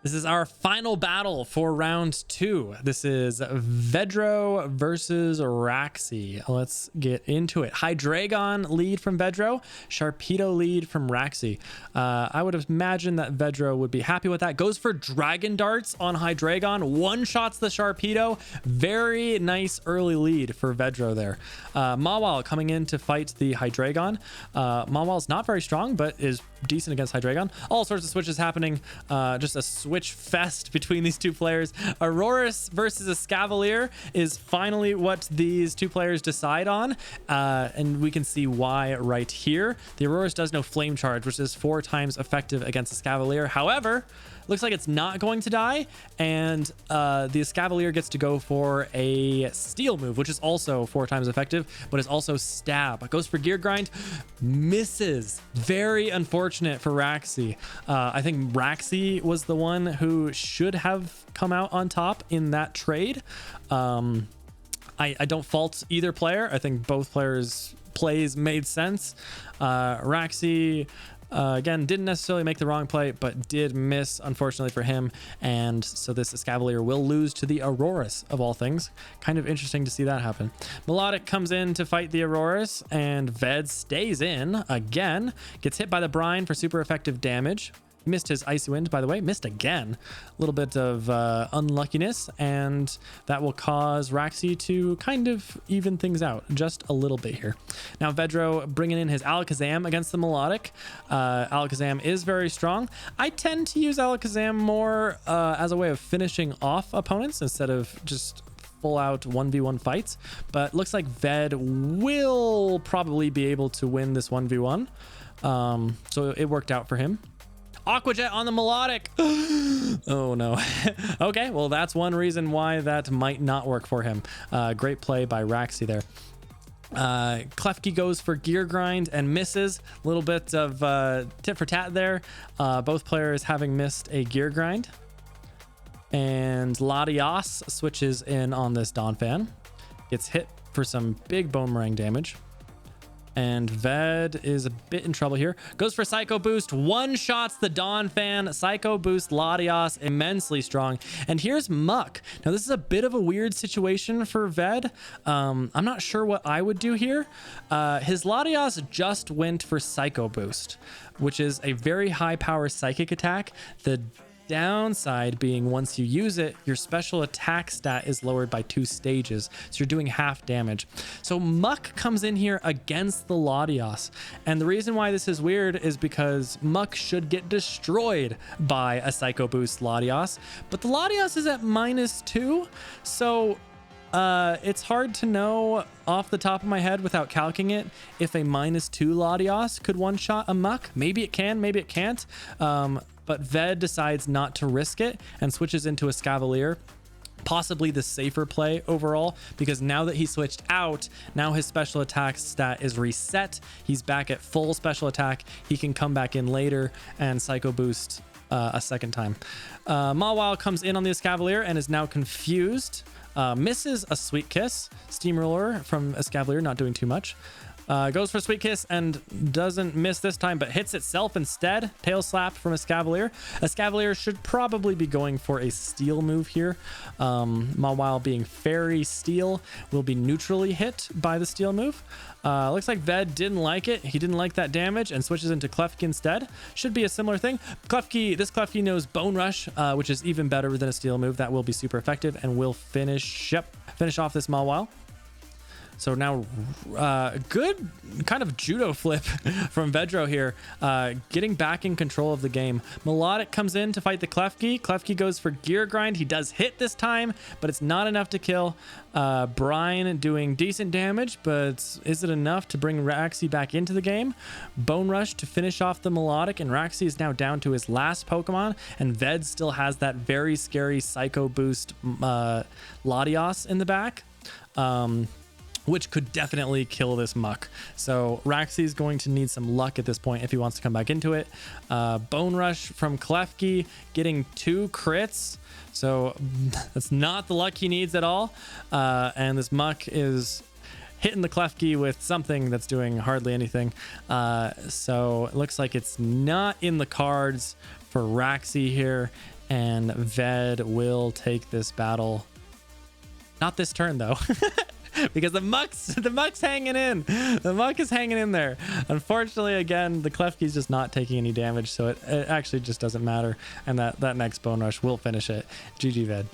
This is our final battle for round 2. This is Vedro versus Raxy. Let's get into it. Hydreigon lead from Vedro, Sharpedo lead from Raxy. I would imagine that Vedro would be happy with that. Goes for Dragon Darts on Hydreigon, one-shots the Sharpedo. Very nice early lead for Vedro there. MaWild coming in to fight the Hydreigon. MaWild's not very strong, but is decent against Hydreigon. All sorts of switches happening. Just a switch fest between these two players. Auroras versus a Cavalier is finally what these two players decide on, and we can see why right here. The Auroras does no flame charge, which is 4 times effective against a Cavalier. However, looks like it's not going to die, and the Cavalier gets to go for a steel move, which is also 4 times effective, but is also stab. Goes for gear grind, misses. Very unfortunate for Raxy. I think Raxy was the one who should have come out on top in that trade. I don't fault either player. I think both players' plays made sense. Raxy again, didn't necessarily make the wrong play, but did miss, unfortunately for him. And so this Cavalier will lose to the Auroras, of all things. Kind of interesting to see that happen. Melodic comes in to fight the Auroras, and Ved stays in again. Gets hit by the Brine for super effective damage. Missed his Icy Wind, by the way. Missed again. A little bit of unluckiness, and that will cause Raxy to kind of even things out just a little bit here. Now Vedro bringing in his Alkazam against the Melodic. Alkazam is very strong. I tend to use Alkazam more as a way of finishing off opponents instead of just full out 1v1 fights, but looks like Ved will probably be able to win this 1v1. So it worked out for him. Aqua Jet on the Melodic. Oh no. Okay, well that's one reason why that might not work for him. Great play by Raxy there. Klefki goes for gear grind and misses. A little bit of tit for tat there. Both players having missed a gear grind. And Latias switches in on this Donphan. Gets hit for some big Boomerang damage. And Ved is a bit in trouble here. Goes for Psycho Boost. One-shots the Donphan. Psycho Boost Latias. Immensely strong. And here's Muck. Now, this is a bit of a weird situation for Ved. I'm not sure what I would do here. His Latias just went for Psycho Boost, which is a very high-power psychic attack. The downside being once you use it, your special attack stat is lowered by 2 stages, so you're doing half damage. So Muck comes in here against the Latias, and the reason why this is weird is because Muck should get destroyed by a Psycho Boost Latias, but the Latias is at -2, so it's hard to know off the top of my head without calcing it if a -2 Latias could one-shot a Muck. Maybe it can, maybe it can't. But Ved decides not to risk it and switches into a Cavalier. Possibly the safer play overall, because now that he switched out, now his special attack stat is reset. He's back at full special attack. He can come back in later and Psycho Boost a second time. MaWild comes in on this Cavalier and is now confused. Misses a Sweet Kiss. Steamroller from a Cavalier, not doing too much. Goes for Sweet Kiss and doesn't miss this time, but hits itself instead. Tail slap from a Cavalier. A Cavalier should probably be going for a steel move here. MaWild being Fairy Steel will be neutrally hit by the steel move. Looks like Ved didn't like it. He didn't like that damage and switches into Klefki instead. Should be a similar thing. This Klefki knows Bone Rush, which is even better than a steel move. That will be super effective and will finish off this MaWild. So now, good kind of judo flip from Vedro here, getting back in control of the game. Melodic comes in to fight the Klefki. Klefki goes for gear grind. He does hit this time, but it's not enough to kill. Brine doing decent damage, but is it enough to bring Raxy back into the game? Bone Rush to finish off the Melodic, and Raxy is now down to his last Pokemon, and Ved still has that very scary Psycho Boost Latias in the back. Which could definitely kill this Muck. So Raxy is going to need some luck at this point if he wants to come back into it. Bone Rush from Klefki, getting 2 crits. So that's not the luck he needs at all. And this Muck is hitting the Klefki with something that's doing hardly anything. So it looks like it's not in the cards for Raxy here. and Ved will take this battle. Not this turn though. Because the muck's hanging in. The muck is hanging in there. Unfortunately, again, the Klefki's just not taking any damage, so it actually just doesn't matter. And that next bone rush will finish it. GG Ved.